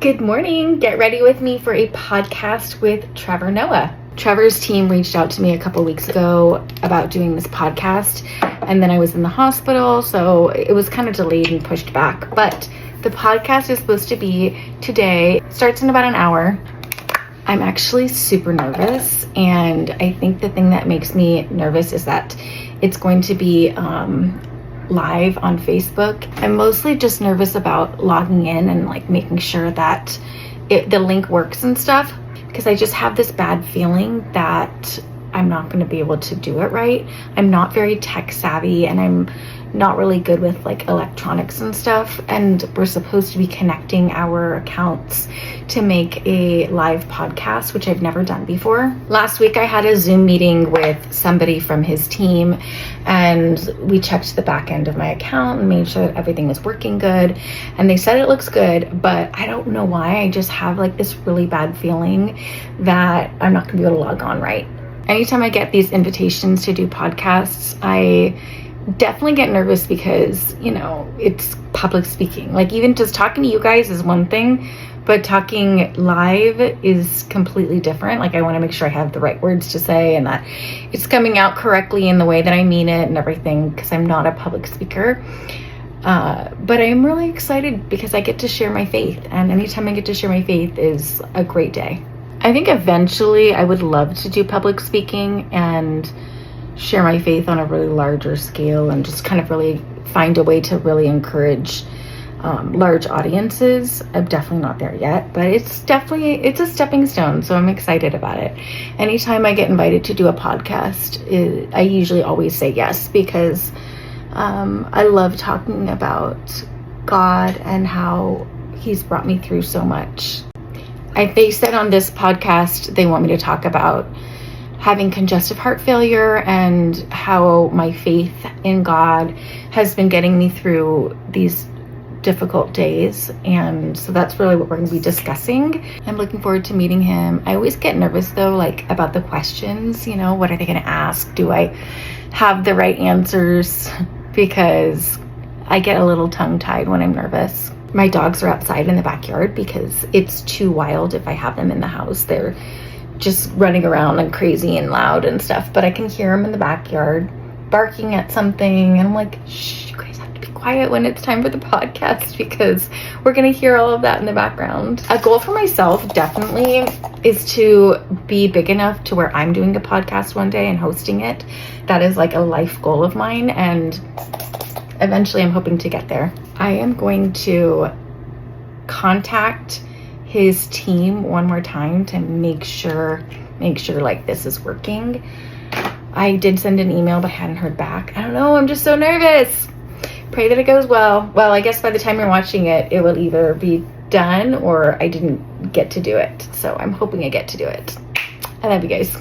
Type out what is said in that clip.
Good morning. Get ready with me for a podcast with Trevor Noah. Trevor's team reached out to me a couple weeks ago about doing this podcast, and then I was in the hospital, so it was kind of delayed and pushed back. But the podcast is supposed to be today. It starts in about an hour. I'm actually super nervous, and I think the thing that makes me nervous is that it's going to be live on Facebook. I'm mostly just nervous about logging in and making sure that the link works and stuff, because I just have this bad feeling that I'm not going to be able to do it right. I'm not very tech savvy, and I'm not really good with electronics and stuff, and we're supposed to be connecting our accounts to make a live podcast, which I've never done before. Last week I had a Zoom meeting with somebody from his team, and we checked the back end of my account and made sure that everything was working good, and they said it looks good, but I don't know why. I just have this really bad feeling that I'm not gonna be able to log on right. Anytime I get these invitations to do podcasts, I definitely get nervous because, it's public speaking. Even just talking to you guys is one thing, but talking live is completely different. I want to make sure I have the right words to say and that it's coming out correctly in the way that I mean it and everything, because I'm not a public speaker. But I'm really excited because I get to share my faith, and anytime I get to share my faith is a great day. I think eventually I would love to do public speaking and share my faith on a really larger scale, and just kind of really find a way to really encourage large audiences. I'm definitely not there yet, but it's a stepping stone, so I'm excited about it. Anytime I get invited to do a podcast, I usually always say yes, because I love talking about God and how he's brought me through so much. They said on this podcast they want me to talk about having congestive heart failure and how my faith in God has been getting me through these difficult days. And so that's really what we're going to be discussing. I'm looking forward to meeting him. I always get nervous though, about the questions, what are they going to ask? Do I have the right answers? Because I get a little tongue-tied when I'm nervous. My dogs are outside in the backyard because it's too wild if I have them in the house. They're just running around and crazy and loud and stuff, but I can hear them in the backyard barking at something, and I'm like, shh, you guys have to be quiet when it's time for the podcast, because we're gonna hear all of that in the background. A goal for myself definitely is to be big enough to where I'm doing a podcast one day and hosting it. That is a life goal of mine, and eventually I'm hoping to get there. I am going to contact his team one more time to make sure this is working. I did send an email, but I hadn't heard back. I don't know, I'm just so nervous. Pray that it goes well. Well, I guess by the time you're watching it, it will either be done or I didn't get to do it. So I'm hoping I get to do it. I love you guys.